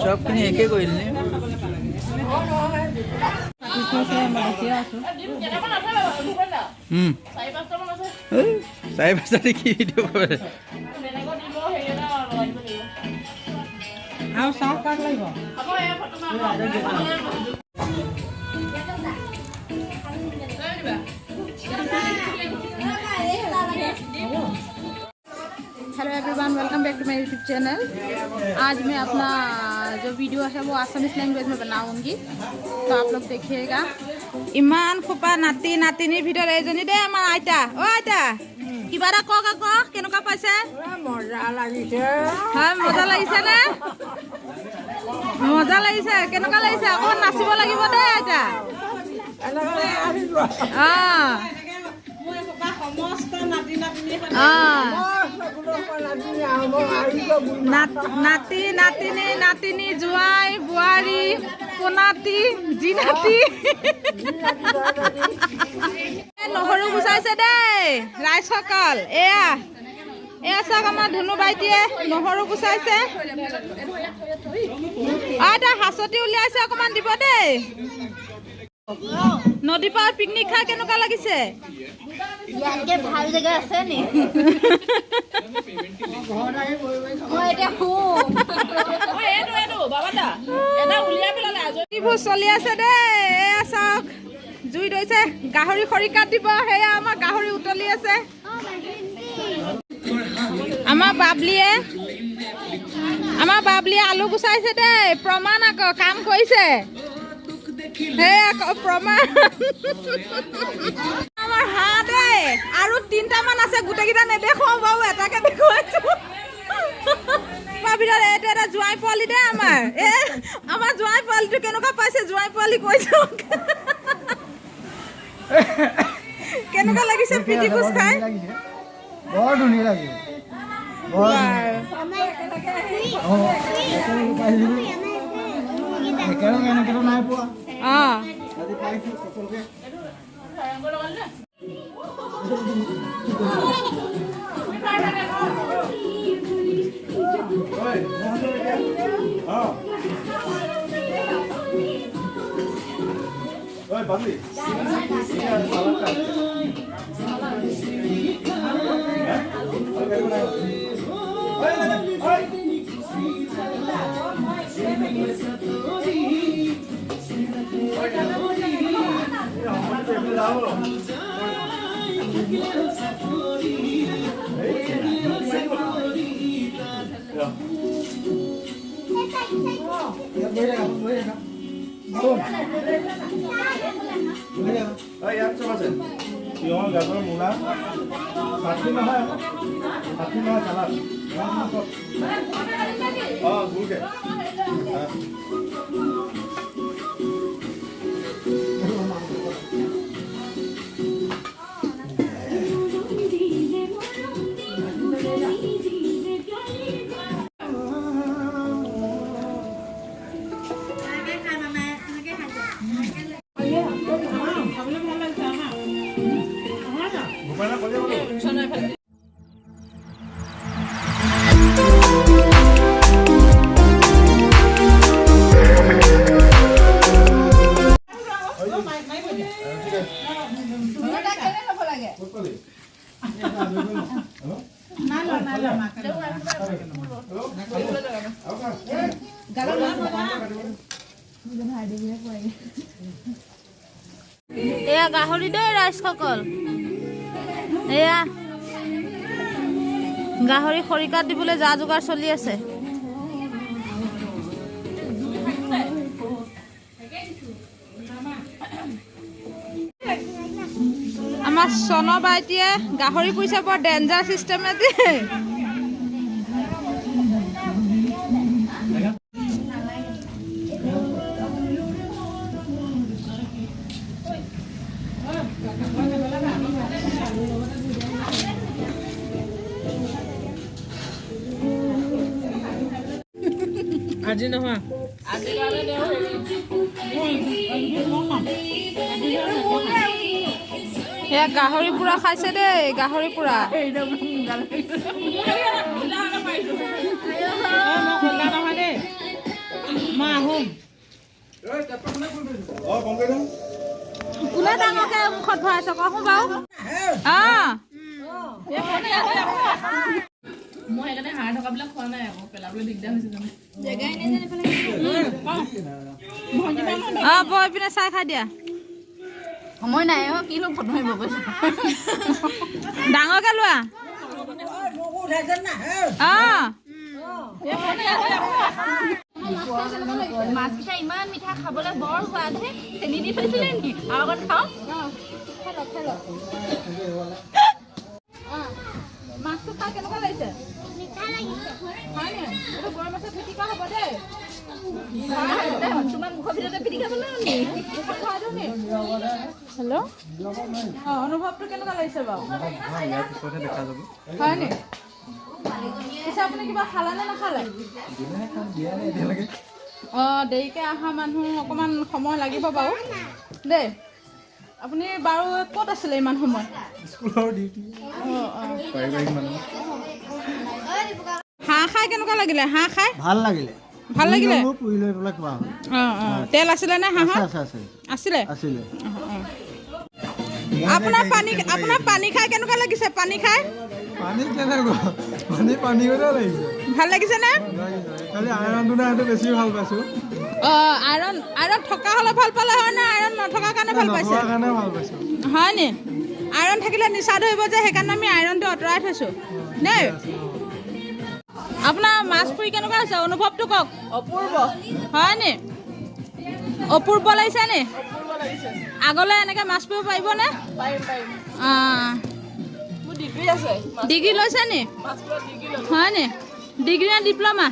सबखिनि एके কৰিলে চাৰি পাঁচটা কি ভিডিঅ' কৰে আৰু চাহ কাক লাগিব hello everyone, welcome back to my YouTube channel. आज मैं अपना जो वीडियो है वो आसामीज लैंग्वेज में बनाऊंगी, तो आप लोग देखिएगा। इमान खोपा नाती नातिनी ভিতৰত এজনী দে আমাৰ আইতা ও আইতা কিবা এটা কক আকৌ কেনেকুৱা পাইছে মজা লাগিছে হয় মজা লাগিছে নে মজা লাগিছে কেনেকুৱা লাগিছে আকৌ নাচিব লাগিব দে আইতা নাতি নাতিনী নাতিনী জোৱাই বোৱাৰী পোনাতি জিনাতি নহৰু গুচাইছে দেই ৰাইজসকল এয়া এয়া চাওক আমাৰ ধুনু বাইটিয়ে নহৰু গুচাইছে আইতা হাঁচতি উলিয়াইছে অকণমান দিব দেই নদী পাৰ পিকনিক খাই কেনেকুৱা লাগিছে ইয়াতকে ভাল জেগা আছে নি চলি আছে দেই এয়া চাওক জুই ধৰিছে গাহৰি খৰিকা দিব সেয়া আমাৰ গাহৰি উতলি আছে আমাৰ বাবলিয়ে আলু গুচাইছে দেই প্ৰমাণ আকৌ কাম কৰিছে সেই আকৌ প্ৰমাণ আমাৰ হাঁহ দেই আৰু 3টামান আছে গোটেইকেইটা নেদেখুৱাওঁ বাৰু এটাকে দেখুৱাইছো ভিতৰত এইটো এটা জোৱাই পোৱালি দেই আমাৰ জোৱাই পোৱালিটো কেনেকুৱা পাইছে জোৱাই পোৱালি কৈছো কেনেকুৱা লাগিছে পিটি কুচ খাই বৰ ধুনীয়া লাগে নাই পোৱা আজি পাইছো সকলোকে গাজৰ মূলা ষাঠি নহয় চালাদ গুৰকে এয়া গাহৰি দেই ৰাইজসকল এয়া গাহৰি খৰিকাত দিবলৈ যা যোগাৰ চলি আছে আমাৰ সন বাইটিয়ে গাহৰি পইচা বৰ ডেঞ্জাৰ চিষ্টেমে দিয়ে আজি নহয় এয়া গাহৰি পুৰা খাইছে দেই গাহৰি পুৰা নহয় দেই মই আহোম কোনে ডাঙৰকে মুখত ভৰাইছে কচোন বাৰু মই সেইকাৰণে হাড় থকাবিলাক খোৱা নাই আকৌ পেলাবলৈ দিগদাৰ হৈছে জানো বৈ পিনে চাই খাই দিয়া সময় নাই অ কিনো ফটো মাৰিব কৈছে ডাঙৰকে লোৱা মাছকেইটা ইমান মিঠা খাবলৈ বৰ সোৱাদ হে চেনি দি থৈছিলে নেকি আৰু অকণ খাওঁ মাছটো খাই কেনেকুৱা লাগিছে গৰৈ মাছৰ পিটিকা হ'ব দেই তোমাৰ মুখৰ ভিতৰতে পিটিকা বনাও নি হেল্ল' অনুভৱটো কেনেকুৱা লাগিছে বাৰু ইয়াৰ পিছতহে দেখা যাব হয় নি পিছে আপুনি কিবা খালে নে নাখালে দেৰিকৈ অহা মানুহ অকণমান সময় লাগিব বাৰু দেই আপুনি বাৰু ক'ত আছিলে ইমান সময় স্কুলৰ ডিউটি পাৰিবাৰিক মানুহ হাঁহ খাই কেনেকুৱা লাগিলে হাঁহ খাই ভাল লাগিলে ভাল লাগিলে পুৰি লৈ পেলাই খোৱা হ'ল তেল আছিলে নে হাঁহৰ আছিলে আছিলে আপোনাৰ পানী খাই কেনেকুৱা লাগিছে পানী খাই পানী কেনেকুৱা পানী গতে লাগিছে ভাল লাগিছে নে খালি আইৰণটো নাই সেইটো বেছি ভাল পাইছোঁ আইৰণ থকা হ'লে ভাল পালে হয় নে আইৰণ নথকাৰ কাৰণে ভাল পাইছে কাৰণে ভাল পাইছোঁ হয় নি আইৰণ থাকিলে নিচা ধৰিব যে সেইকাৰণে আমি আইৰণটো আঁতৰাই থৈছোঁ দেই আপোনাৰ মাছ পুৰি কেনেকুৱা হৈছে অনুভৱটো কওক অপূৰ্ব হয় নি অপূৰ্ব লাগিছে নি আগলৈ এনেকৈ মাছ পুৰিব পাৰিবনে মোৰ ডিগ্ৰী আছে ডিগ্ৰী লৈছে নি মাছ পুৰা ডিগ্ৰী হয় নি ডিগ্ৰী নে ডিপ্ল'মা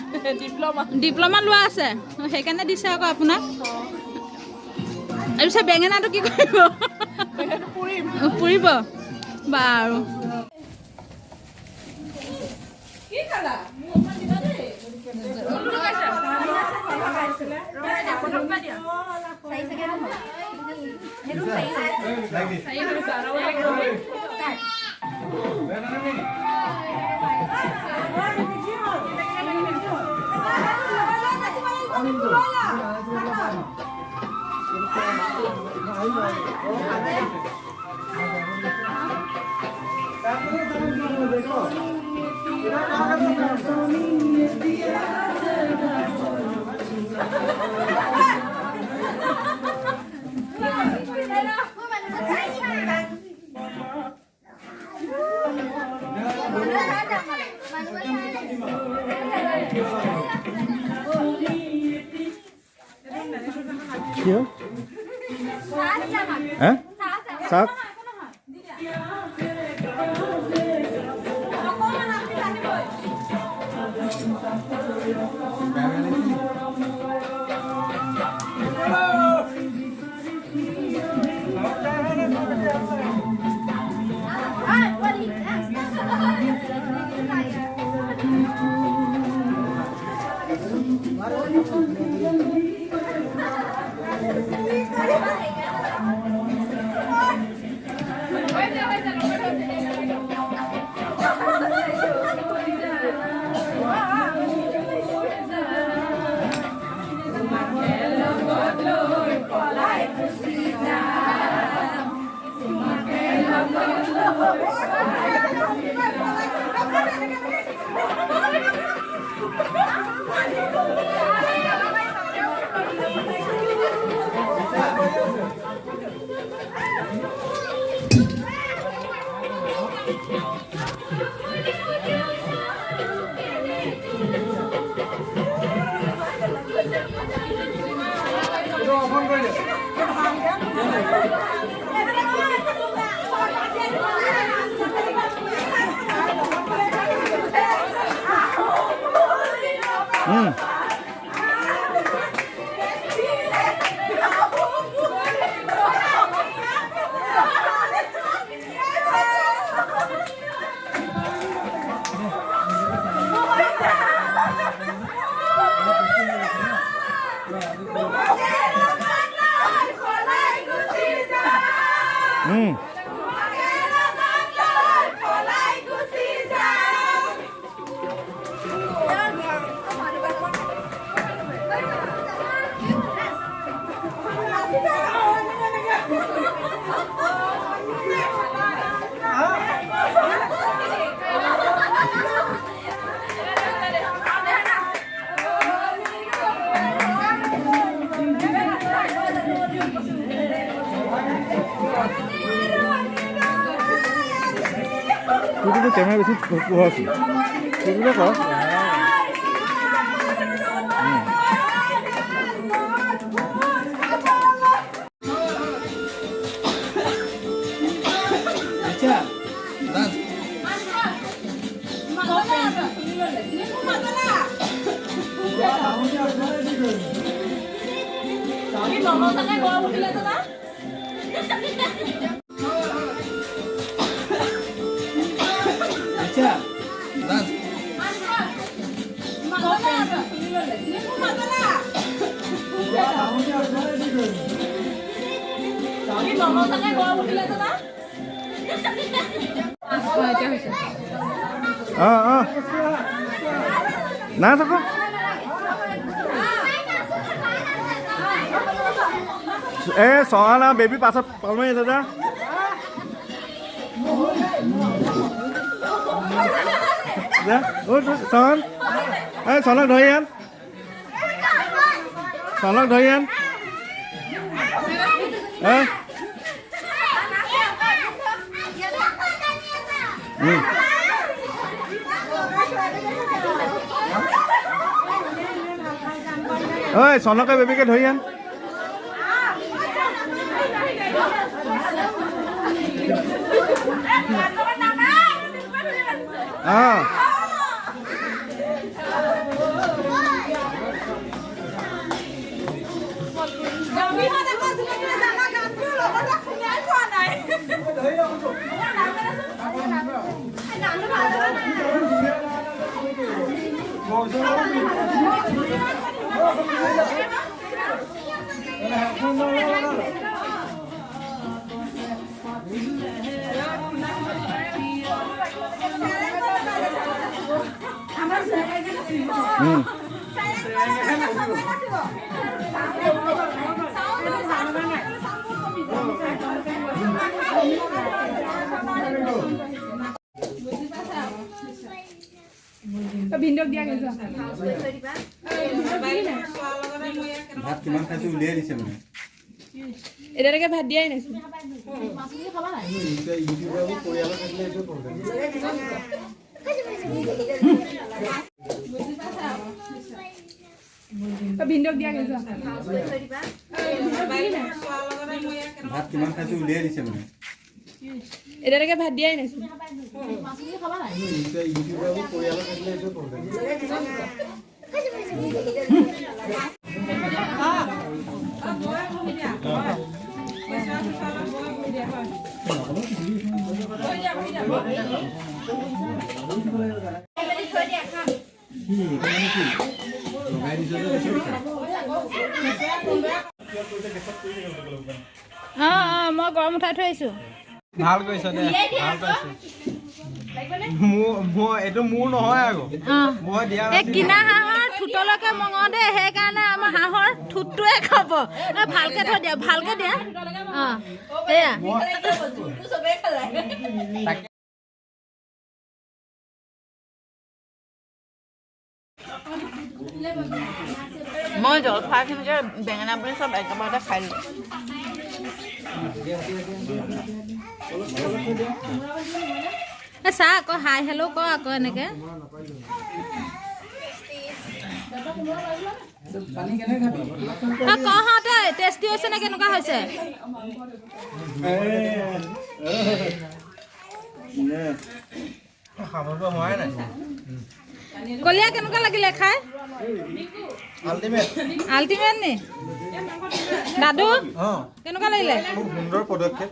ডিপ্ল'মা লোৱা আছে সেইকাৰণে দিছে আকৌ আপোনাক তাৰপিছত বেঙেনাটো কি কৰিব পুৰিব বাৰু চাওক Itu cemnya besit buah sih. Itu apa? Aja. Tas. Aja. Tas. Nah, aku. Soalnya baby pasal palma itu dah. Ya, son. Sonok doyan. Sonok doyan. Ơi, sonok cái baby cái doyan. ভিন্দক দিয়া গৈছে ভাত কিমান খাইছো উলিয়াই দিছে মানে এটাকে ভাত দিয়াই নাইছো ভিন্দক দিয়া গৈছে ভাত কিমান খাইছো উলিয়াই দিছে মানে এটাকে ভাত দিয়াই নাইছো মই গৰম উঠাই থৈ আহিছো ভাল কৈছ দে ভাল কৈছ এইটো মোৰ নহয় আকৌ মই দিয়া কিনা হাঁহৰ ঠুটলৈকে মঙ দে সেইকাৰণে আমাৰ হাঁহৰ ঠুটটোৱে খাব ভালকে থৈ দিয়া ভালকে দিয়া এয়া মই জলফাইখিনি যে বেঙেনা বুলি চব একেবাৰতে খাই দিলোঁ চাহ আকৌ হাই হেল্ল' ক আকৌ এনেকে কহঁতে টেষ্টি হৈছে নে কেনেকুৱা হৈছে কলিয়া কেনেকুৱা লাগিলে খাই আল্টিমেট নি দাদু কেনেকুৱা লাগিলে খুব সুন্দৰ পদক্ষেপ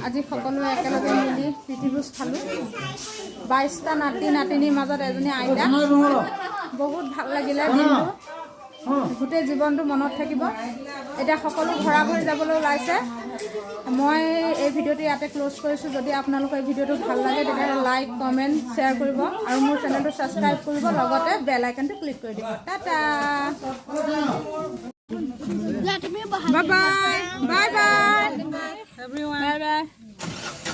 আজি সকলোৱে একেলগে মিলি প্ৰীতিভোজ খালোঁ 22টা নাতি নাতিনীৰ মাজত এজনী আইতা বহুত ভাল লাগিলে দিনটো গোটেই জীৱনটো মনত থাকিব এতিয়া সকলো ঘৰা ঘৰি যাবলৈ ওলাইছে মই এই ভিডিঅ'টো ইয়াতে ক্লোজ কৰিছোঁ যদি আপোনালোকৰ এই ভিডিঅ'টো ভাল লাগে তেতিয়াহ'লে লাইক কমেণ্ট শ্বেয়াৰ কৰিব আৰু মোৰ চেনেলটো ছাবস্ক্ৰাইব কৰিব লগতে বেল আইকনটো ক্লিক কৰি দিব tata bye bye bye bye everyone bye bye